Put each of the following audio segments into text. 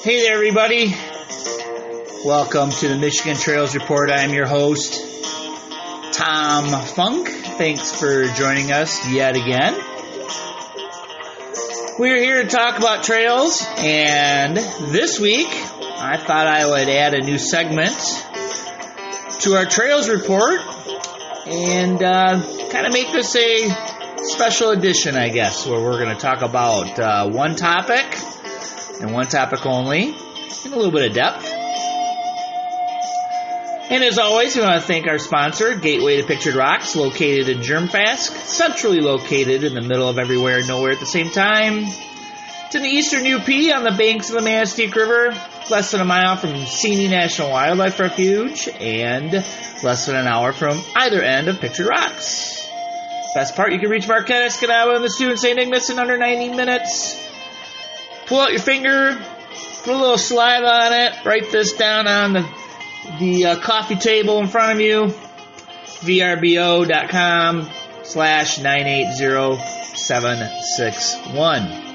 Hey there, everybody. Welcome to the Michigan Trails Report. I'm your host, Tom Funk. Thanks for joining us yet again. We're here to talk about trails, and this week I thought I would add a new segment to our Trails Report and kind of make this a special edition, I guess, where we're going to talk about one topic and one topic only in a little bit of depth. And as always, we want to thank our sponsor, Gateway to Pictured Rocks, located in Germfask, centrally located in the middle of everywhere and nowhere at the same time. It's in the eastern UP on the banks of the Manistee River, less than a mile from Seney National Wildlife Refuge, and less than an hour from either end of Pictured Rocks. Best part, you can reach Marquette, Escanaba, and the student St. Ignace in under 90 minutes. Pull out your finger, put a little saliva on it, write this down on the coffee table in front of you, vrbo.com/980761.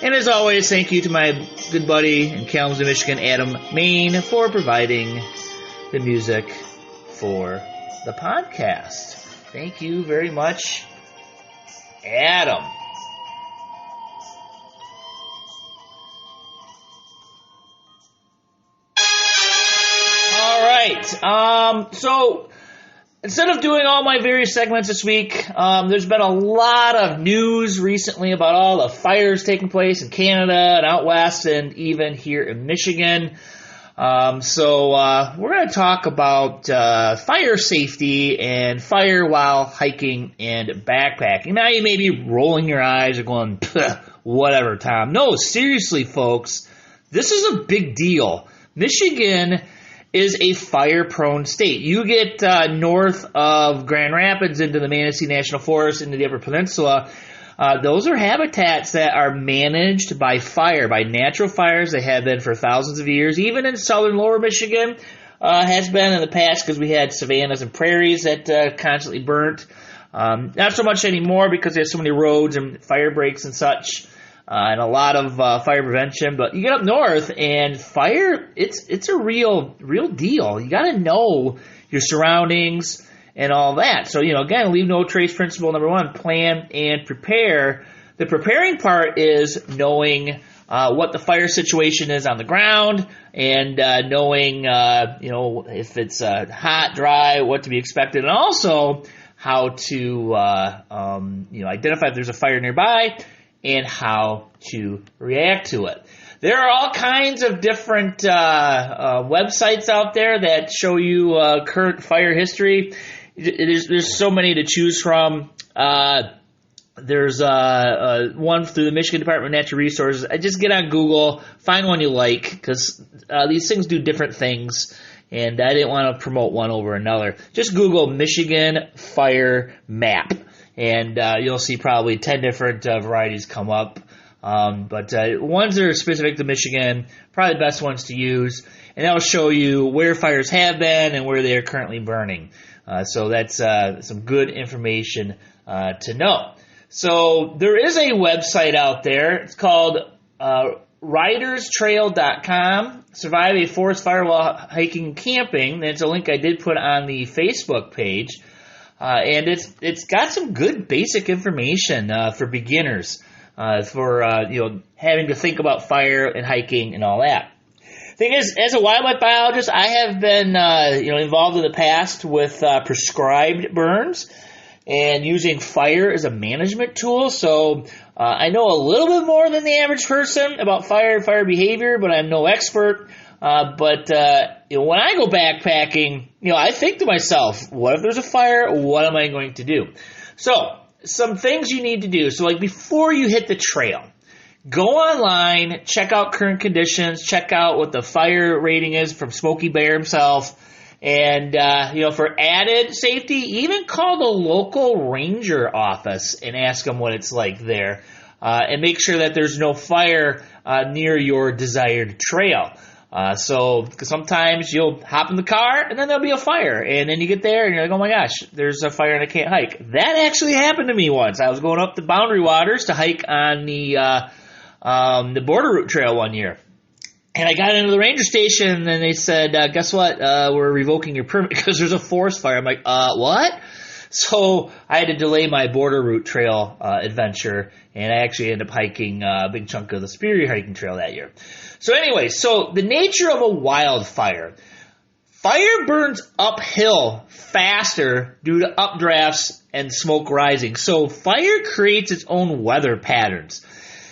And as always, thank you to my good buddy in Kalamazoo, Michigan, Adam Main, for providing the music for the podcast. Thank you very much, Adam. So instead of doing all my various segments this week, there's been a lot of news recently about all the fires taking place in Canada and out west and even here in Michigan. So we're going to talk about fire safety and fire while hiking and backpacking. Now you may be rolling your eyes or going, whatever, Tom. No, seriously, folks, this is a big deal. Michigan is a fire-prone state. You get north of Grand Rapids into the Manistee National Forest, into the Upper Peninsula, those are habitats that are managed by fire, by natural fires. They have been for thousands of years. Even in southern lower Michigan, has been in the past because we had savannas and prairies that constantly burnt. Not so much anymore because there's so many roads and fire breaks and such. And a lot of fire prevention, but you get up north and fire, it's a real deal. You got to know your surroundings and all that. So, again, leave no trace principle number one, plan and prepare. The preparing part is knowing what the fire situation is on the ground and knowing, if it's hot, dry, what to be expected, and also how to, identify if there's a fire nearby and how to react to it. There are all kinds of different websites out there that show you current fire history. There's so many to choose from. There's one through the Michigan Department of Natural Resources. I just get on Google, find one you like, because these things do different things, and I didn't want to promote one over another. Just Google Michigan Fire Map. And you'll see probably 10 different varieties come up. But ones that are specific to Michigan, probably the best ones to use. And that'll show you where fires have been and where they are currently burning. So that's some good information to know. So there is a website out there. It's called riderstrail.com. Survive a forest fire while hiking and camping. That's a link I did put on the Facebook page. And it's got some good basic information for beginners, for having to think about fire and hiking and all that. Thing is, as a wildlife biologist, I have been involved in the past with prescribed burns and using fire as a management tool. So I know a little bit more than the average person about fire behavior, but I'm no expert. But when I go backpacking, I think to myself, what if there's a fire? What am I going to do? So some things you need to do. So like before you hit the trail, go online, check out current conditions, check out what the fire rating is from Smokey Bear himself. And, for added safety, even call the local ranger office and ask them what it's like there. And make sure that there's no fire near your desired trail. So sometimes you'll hop in the car and then there'll be a fire, and then you get there and you're like, oh my gosh, there's a fire and I can't hike. That actually happened to me once. I was going up the Boundary Waters to hike on the Border Route Trail one year. And I got into the ranger station and then they said, guess what? We're revoking your permit because there's a forest fire. I'm like, what? So I had to delay my Border Route Trail adventure, and I actually ended up hiking a big chunk of the Superior Hiking Trail that year. So anyway, so the nature of a wildfire. Fire burns uphill faster due to updrafts and smoke rising. So fire creates its own weather patterns.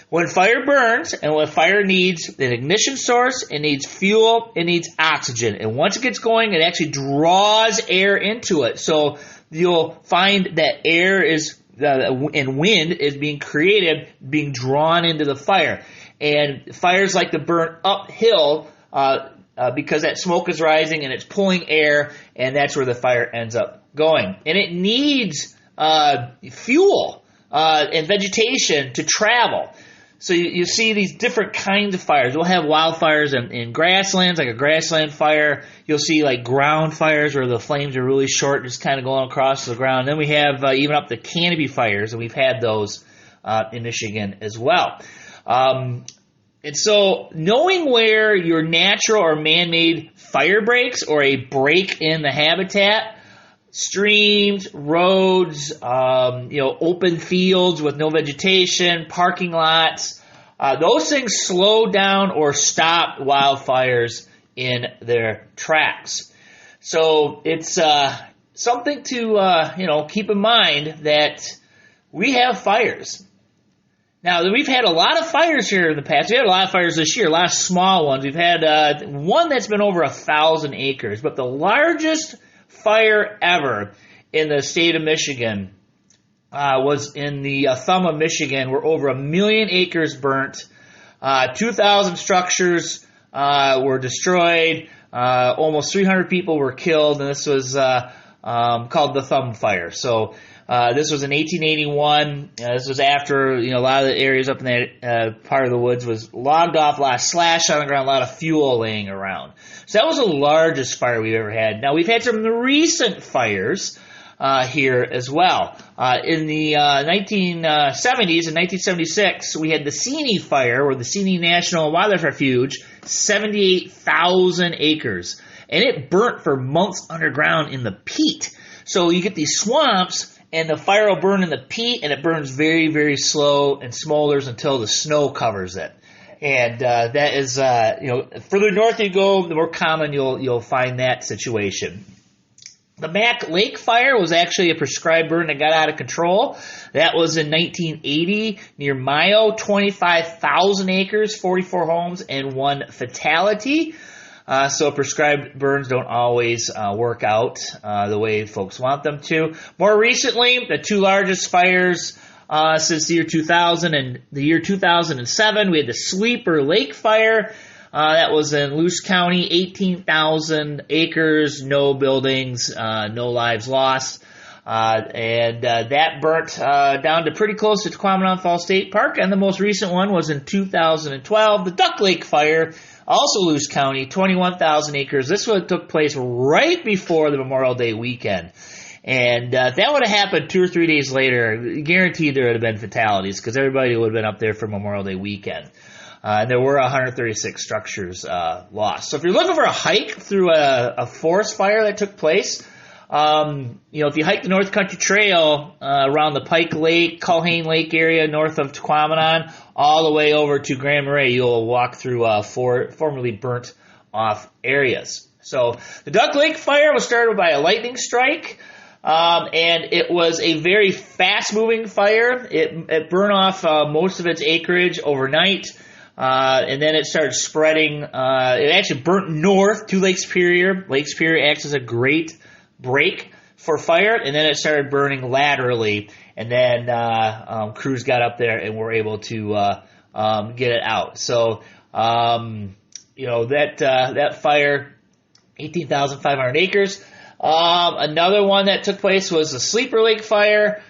When fire burns, and when fire needs an ignition source, it needs fuel, it needs oxygen. And once it gets going, it actually draws air into it. So you'll find that air is and wind is being created, being drawn into the fire. And fires like to burn uphill because that smoke is rising and it's pulling air, and that's where the fire ends up going. And it needs fuel and vegetation to travel. So you see these different kinds of fires. We'll have wildfires in grasslands, like a grassland fire. You'll see like ground fires where the flames are really short, just kind of going across the ground. Then we have even up the canopy fires, and we've had those in Michigan as well. And so knowing where your natural or man-made fire breaks or a break in the habitat, streams, roads, open fields with no vegetation, parking lots, those things slow down or stop wildfires in their tracks. So it's something to keep in mind that we have fires. Now, we've had a lot of fires here in the past. We had a lot of fires this year, a lot of small ones. We've had one that's been over 1,000 acres, but the largest fire ever in the state of Michigan was in the thumb of Michigan, where over 1 million acres burnt, 2,000 structures were destroyed, almost 300 people were killed, and this was called the Thumb Fire. So this was in 1881. This was after a lot of the areas up in that part of the woods was logged off, a lot of slash on the ground, a lot of fuel laying around. So that was the largest fire we've ever had. Now, we've had some recent fires here as well. In the 1970s, in 1976, we had the Seney Fire, or the Seney National Wildlife Refuge, 78,000 acres. And it burnt for months underground in the peat. So you get these swamps, and the fire will burn in the peat, and it burns very, very slow and smolders until the snow covers it. And that is, further north you go, the more common you'll find that situation. The Mack Lake Fire was actually a prescribed burn that got out of control. That was in 1980 near Mayo, 25,000 acres, 44 homes, and 1 fatality. So prescribed burns don't always work out the way folks want them to. More recently, the 2 largest fires since the year 2000 and the year 2007, we had the Sleeper Lake Fire. That was in Luce County, 18,000 acres, no buildings, no lives lost. And that burnt down to pretty close to Tequamanon Falls State Park. And the most recent one was in 2012, the Duck Lake Fire, also Luce County, 21,000 acres. This one took place right before the Memorial Day weekend. And if that would have happened 2 or 3 days later, guaranteed there would have been fatalities because everybody would have been up there for Memorial Day weekend. And there were 136 structures lost. So if you're looking for a hike through a forest fire that took place, if you hike the North Country Trail around the Pike Lake, Culhane Lake area north of Tequamanon, all the way over to Grand Marais, you'll walk through formerly burnt off areas. So the Duck Lake Fire was started by a lightning strike. And it was a very fast-moving fire. It burned off most of its acreage overnight, and then it started spreading. It actually burnt north to Lake Superior. Lake Superior acts as a great break for fire, and then it started burning laterally, and then crews got up there and were able to get it out. So, that fire, 18,500 acres. Another one that took place was the Sleeper Lake Fire.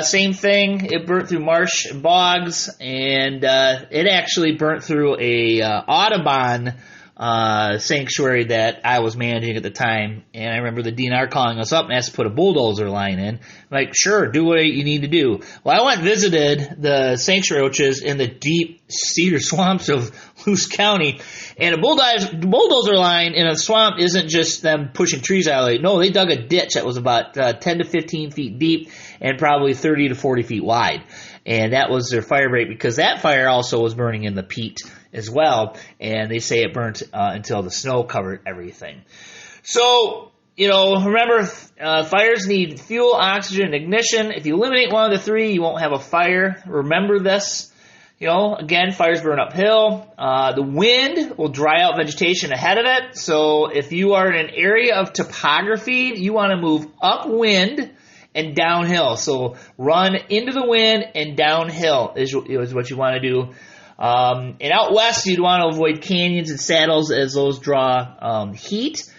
Same thing. It burnt through marsh and bogs, and it actually burnt through a Audubon sanctuary that I was managing at the time, and I remember the DNR calling us up and asked to put a bulldozer line in. I'm like, sure, do what you need to do. Well, I went and visited the sanctuary, which is in the deep cedar swamps of Luce County, and a bulldozer line in a swamp isn't just them pushing trees out of it. No, they dug a ditch that was about 10 to 15 feet deep and probably 30 to 40 feet wide. And that was their fire break, because that fire also was burning in the peat as well. And they say it burnt until the snow covered everything. So, remember, fires need fuel, oxygen, and ignition. If you eliminate one of the three, you won't have a fire. Remember this. Again, fires burn uphill. The wind will dry out vegetation ahead of it. So if you are in an area of topography, you want to move upwind and downhill. So run into the wind and downhill is what you want to do. And out west, you'd want to avoid canyons and saddles, as those draw heat.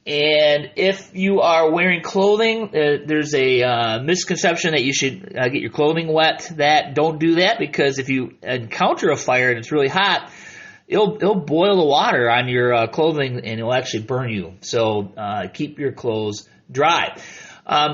And if you are wearing clothing, there's a misconception that you should get your clothing wet. Don't do that, because if you encounter a fire and it's really hot, it'll boil the water on your clothing and it'll actually burn you. So keep your clothes dry.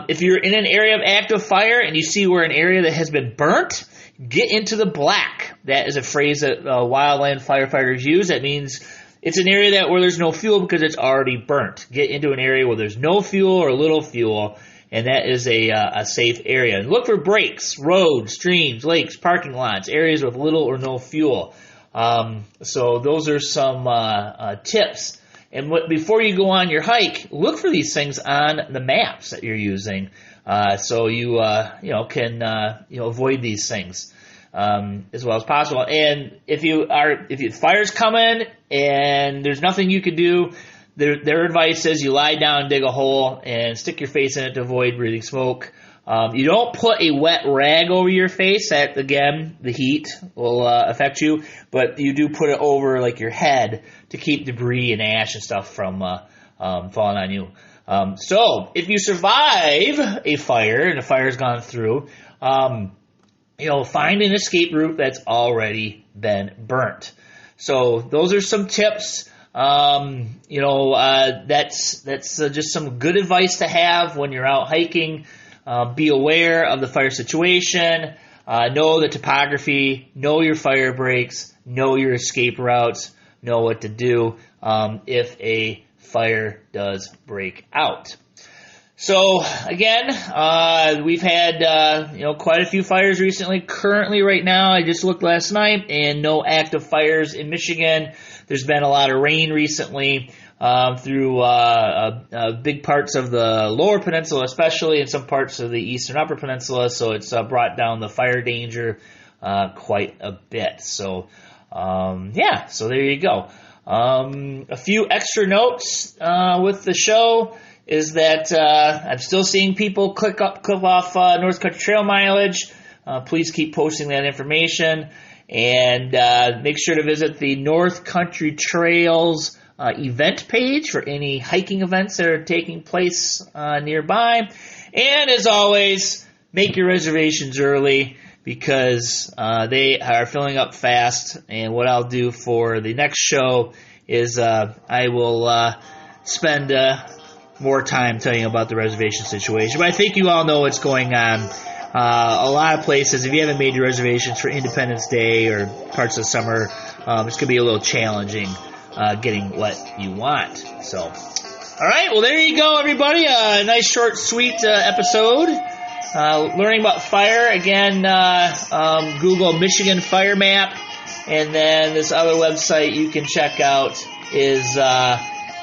If you're in an area of active fire and you see where an area that has been burnt, get into the black. That is a phrase that wildland firefighters use. That means it's an area where there's no fuel because it's already burnt. Get into an area where there's no fuel or little fuel, and that is a safe area. And look for breaks, roads, streams, lakes, parking lots, areas with little or no fuel. So those are some tips. And before you go on your hike, look for these things on the maps that you're using, so you can avoid these things as well as possible. And if fire's coming and there's nothing you can do, their advice is you lie down, dig a hole, and stick your face in it to avoid breathing smoke. You don't put a wet rag over your face. That, again, the heat will affect you. But you do put it over, like, your head to keep debris and ash and stuff from falling on you. So if you survive a fire and the fire's gone through, find an escape route that's already been burnt. So those are some tips. That's just some good advice to have when you're out hiking. Be aware of the fire situation, know the topography, know your fire breaks, know your escape routes, know what to do if a fire does break out. So again, we've had quite a few fires recently. Currently, right now, I just looked last night, and no active fires in Michigan. There's been a lot of rain recently. Through big parts of the lower peninsula, especially, and some parts of the eastern upper peninsula, so it's brought down the fire danger quite a bit. So, so there you go. A few extra notes with the show is that I'm still seeing people click off North Country Trail mileage. Please keep posting that information, and make sure to visit the North Country Trails event page for any hiking events that are taking place nearby. And as always, make your reservations early, because they are filling up fast. And what I'll do for the next show is I will spend more time telling you about the reservation situation. But I think you all know what's going on. A lot of places, if you haven't made your reservations for Independence Day or parts of the summer, it's going to be a little challenging getting what you want. So, all right, well, there you go, everybody. A nice, short, sweet episode. Learning about fire. Again, Google Michigan Fire Map. And then this other website you can check out is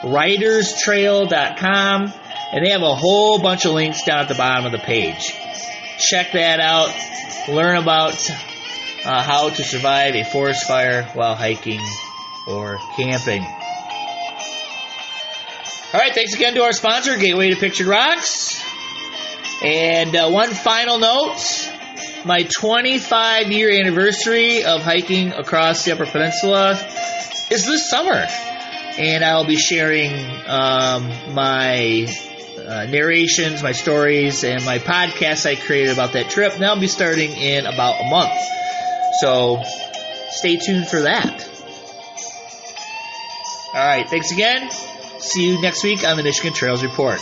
riderstrail.com. And they have a whole bunch of links down at the bottom of the page. Check that out. Learn about how to survive a forest fire while hiking or camping. All right, thanks again to our sponsor, Gateway to Pictured Rocks. And one final note, my 25-year anniversary of hiking across the Upper Peninsula is this summer. And I'll be sharing my narrations, my stories, and my podcasts I created about that trip. And that'll be starting in about a month. So stay tuned for that. All right, thanks again. See you next week on the Michigan Trails Report.